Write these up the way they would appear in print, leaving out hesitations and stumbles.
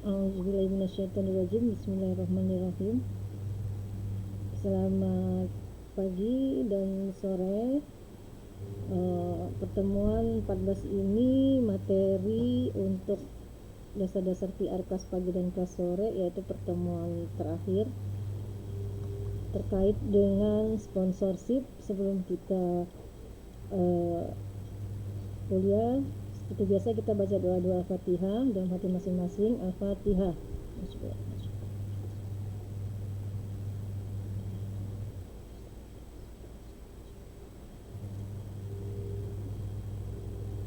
A'udzubillahiminasyaitonirrajim. Bismillahirrahmanirrahim. Selamat pagi dan sore. Pertemuan 14 ini materi untuk dasar-dasar PR kelas pagi dan kelas sore, yaitu pertemuan terakhir terkait dengan sponsorship. Sebelum kita kuliah, seperti biasa kita baca doa-doa Al-Fatihah dalam hati masing-masing. Al-Fatihah.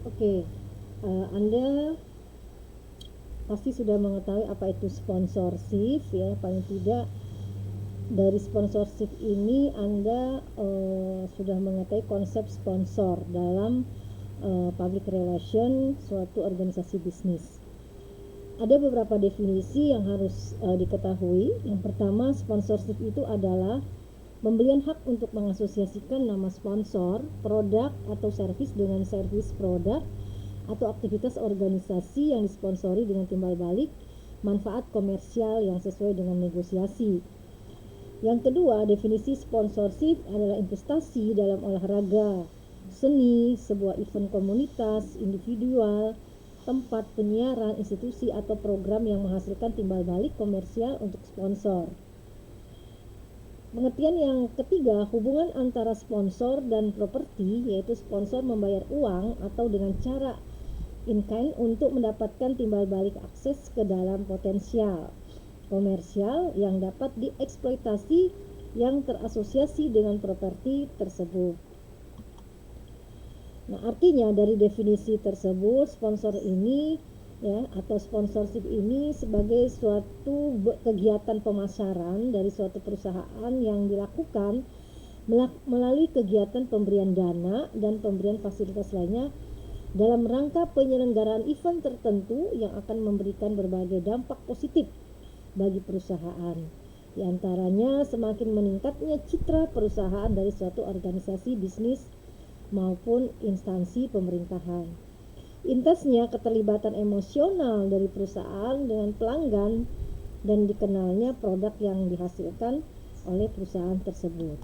Oke, Anda pasti sudah mengetahui apa itu sponsorship ya. Paling tidak dari sponsorship ini Anda sudah mengetahui konsep sponsor dalam public relation suatu organisasi bisnis. Ada beberapa definisi yang harus diketahui. Yang pertama, sponsorship itu adalah pembelian hak untuk mengasosiasikan nama sponsor, produk atau servis dengan servis produk atau aktivitas organisasi yang disponsori dengan timbal balik manfaat komersial yang sesuai dengan negosiasi. Yang kedua, definisi sponsorship adalah investasi dalam olahraga, seni, sebuah event komunitas, individual, tempat penyiaran, institusi atau program yang menghasilkan timbal balik komersial untuk sponsor. Pengertian yang ketiga, hubungan antara sponsor dan properti, yaitu sponsor membayar uang atau dengan cara in-kind untuk mendapatkan timbal balik akses ke dalam potensial komersial yang dapat dieksploitasi yang terasosiasi dengan properti tersebut. Nah, artinya dari definisi tersebut, sponsor ini ya atau sponsorship ini sebagai suatu kegiatan pemasaran dari suatu perusahaan yang dilakukan melalui kegiatan pemberian dana dan pemberian fasilitas lainnya dalam rangka penyelenggaraan event tertentu yang akan memberikan berbagai dampak positif bagi perusahaan. Di antaranya semakin meningkatnya citra perusahaan dari suatu organisasi bisnis maupun instansi pemerintahan. Intisnya keterlibatan emosional dari perusahaan dengan pelanggan dan dikenalnya produk yang dihasilkan oleh perusahaan tersebut.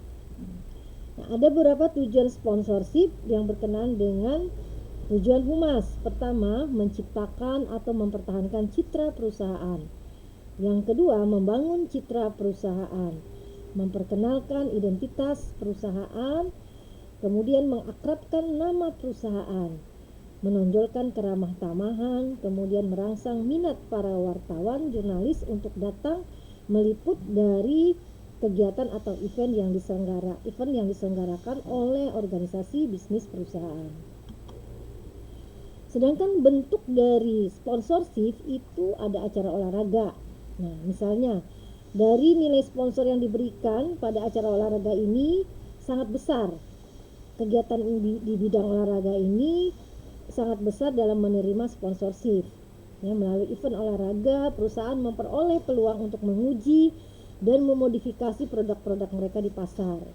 Nah, ada beberapa tujuan sponsorship yang berkenaan dengan tujuan humas. Pertama, menciptakan atau mempertahankan citra perusahaan. Yang kedua, membangun citra perusahaan, memperkenalkan identitas perusahaan, kemudian mengakrabkan nama perusahaan, menonjolkan keramah tamahan, kemudian merangsang minat para wartawan, jurnalis untuk datang meliput dari kegiatan atau event yang diselenggarakan oleh organisasi bisnis perusahaan. Sedangkan bentuk dari sponsorship itu ada acara olahraga. Nah, misalnya dari nilai sponsor yang diberikan pada acara olahraga ini sangat besar. Kegiatan di bidang olahraga ini sangat besar dalam menerima sponsorship. Ya, melalui event olahraga, perusahaan memperoleh peluang untuk menguji dan memodifikasi produk-produk mereka di pasar.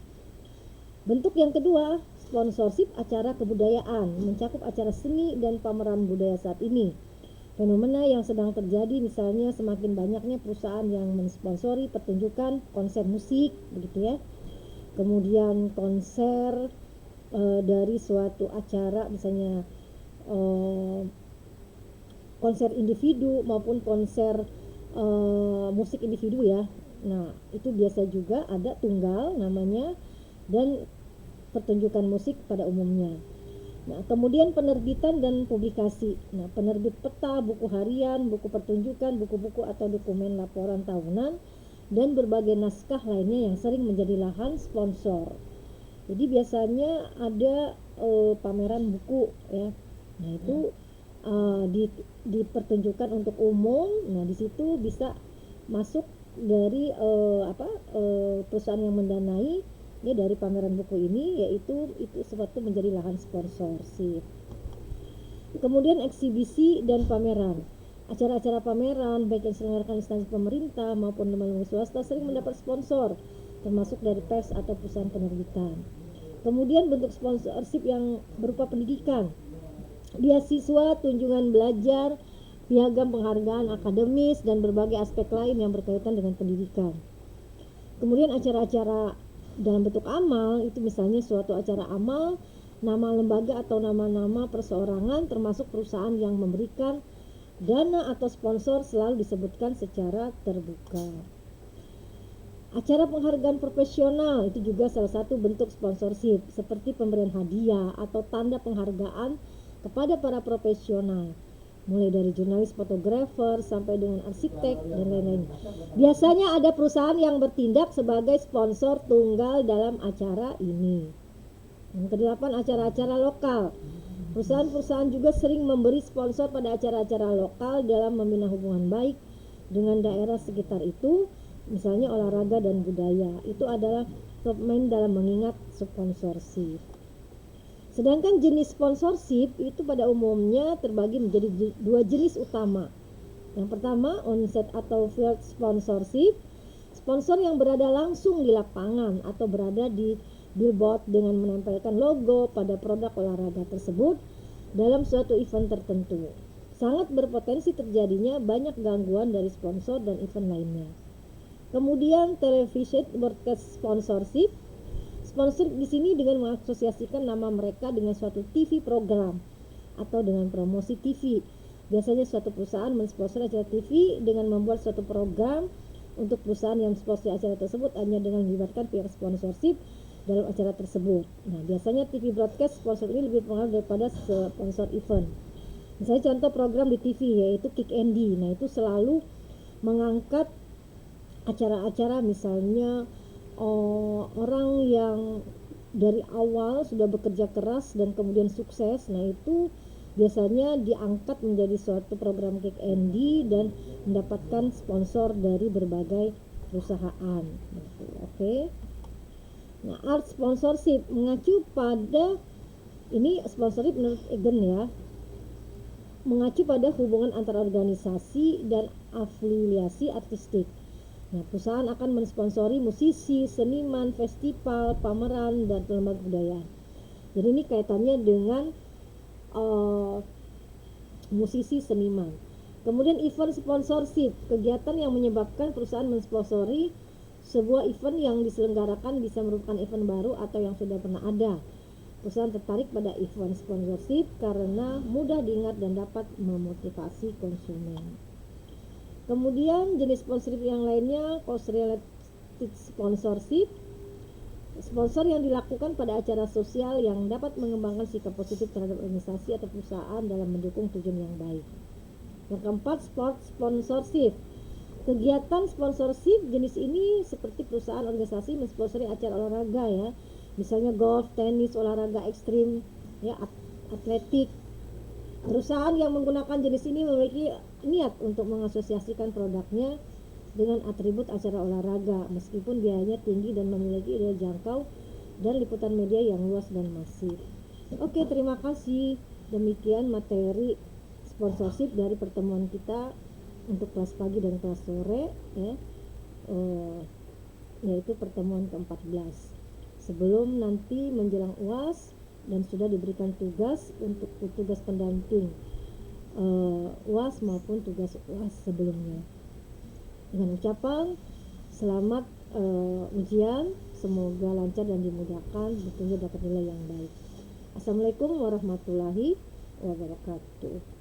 Bentuk yang kedua, sponsorship acara kebudayaan, mencakup acara seni dan pameran budaya saat ini. Fenomena yang sedang terjadi misalnya semakin banyaknya perusahaan yang mensponsori pertunjukan konser musik, begitu ya. Kemudian konser dari suatu acara misalnya konser individu maupun konser musik individu ya. Nah, itu biasa juga ada tunggal namanya dan pertunjukan musik pada umumnya. Nah, kemudian penerbitan dan publikasi. Nah, penerbit peta, buku harian, buku pertunjukan, buku-buku atau dokumen laporan tahunan dan berbagai naskah lainnya yang sering menjadi lahan sponsor. Jadi biasanya ada pameran buku ya. Nah, itu dipertunjukkan untuk umum. Nah, di situ bisa masuk dari perusahaan yang mendanai ya dari pameran buku ini, yaitu itu suatu menjadi lahan sponsorship. Kemudian eksibisi dan pameran. Acara-acara pameran baik yang diselenggarakan instansi pemerintah maupun lembaga swasta sering mendapat sponsor, termasuk dari pers atau perusahaan penerbitan. Kemudian bentuk sponsorship yang berupa pendidikan, beasiswa, tunjangan belajar, piagam penghargaan akademis, dan berbagai aspek lain yang berkaitan dengan pendidikan. Kemudian acara-acara dalam bentuk amal itu misalnya suatu acara amal, nama lembaga atau nama-nama perseorangan termasuk perusahaan yang memberikan dana atau sponsor selalu disebutkan secara terbuka. Acara penghargaan profesional itu juga salah satu bentuk sponsorship, seperti pemberian hadiah atau tanda penghargaan kepada para profesional, mulai dari jurnalis, fotografer, sampai dengan arsitek dan lain-lain. Biasanya ada perusahaan yang bertindak sebagai sponsor tunggal dalam acara ini. Yang kedelapan, acara-acara lokal. Perusahaan-perusahaan juga sering memberi sponsor pada acara-acara lokal dalam membina hubungan baik dengan daerah sekitar itu, misalnya olahraga dan budaya. Itu adalah top main dalam mengingat sponsorship. Sedangkan jenis sponsorship itu pada umumnya terbagi menjadi dua jenis utama. Yang pertama, on-site atau field sponsorship, sponsor yang berada langsung di lapangan atau berada di billboard dengan menempelkan logo pada produk olahraga tersebut dalam suatu event tertentu. Sangat berpotensi terjadinya banyak gangguan dari sponsor dan event lainnya. Kemudian television broadcast sponsorship. Sponsor di sini dengan mengasosiasikan nama mereka dengan suatu TV program atau dengan promosi TV. Biasanya suatu perusahaan mensponsori acara TV dengan membuat suatu program untuk perusahaan yang sponsori acara tersebut hanya dengan melibatkan pihak sponsorship dalam acara tersebut. Nah, biasanya TV broadcast sponsor ini lebih pengaruh daripada sponsor event. Misalnya contoh program di TV yaitu Kick Andy. Nah, itu selalu mengangkat acara-acara misalnya orang yang dari awal sudah bekerja keras dan kemudian sukses. Nah, itu biasanya diangkat menjadi suatu program Kick Andy dan mendapatkan sponsor dari berbagai perusahaan. Oke. Nah, art sponsorship mengacu pada ini sponsorship menurut Egan ya, mengacu pada hubungan antara organisasi dan afiliasi artistik. Nah, perusahaan akan mensponsori musisi, seniman, festival, pameran, dan lembaga budaya. Jadi ini kaitannya dengan musisi, seniman. Kemudian event sponsorship, kegiatan yang menyebabkan perusahaan mensponsori sebuah event yang diselenggarakan bisa merupakan event baru atau yang sudah pernah ada. Perusahaan tertarik pada event sponsorship karena mudah diingat dan dapat memotivasi konsumen. Kemudian jenis sponsorship yang lainnya, cost related sponsorship, sponsor yang dilakukan pada acara sosial yang dapat mengembangkan sikap positif terhadap organisasi atau perusahaan dalam mendukung tujuan yang baik. Yang keempat, sport sponsorship. Kegiatan sponsorship jenis ini seperti perusahaan organisasi mensponsori acara olahraga ya, misalnya golf, tenis, olahraga ekstrim, ya, atletik. Perusahaan yang menggunakan jenis ini memiliki niat untuk mengasosiasikan produknya dengan atribut acara olahraga, meskipun biayanya tinggi dan memiliki daya jangkau dan liputan media yang luas dan masif. Oke, terima kasih. Demikian materi sponsorship dari pertemuan kita untuk kelas pagi dan kelas sore ya, yaitu pertemuan ke-14 sebelum nanti menjelang UAS dan sudah diberikan tugas untuk tugas pendamping UAS maupun tugas UAS sebelumnya. Dengan ucapan selamat ujian, semoga lancar dan dimudahkan, tentunya dapat nilai yang baik. Assalamualaikum warahmatullahi wabarakatuh.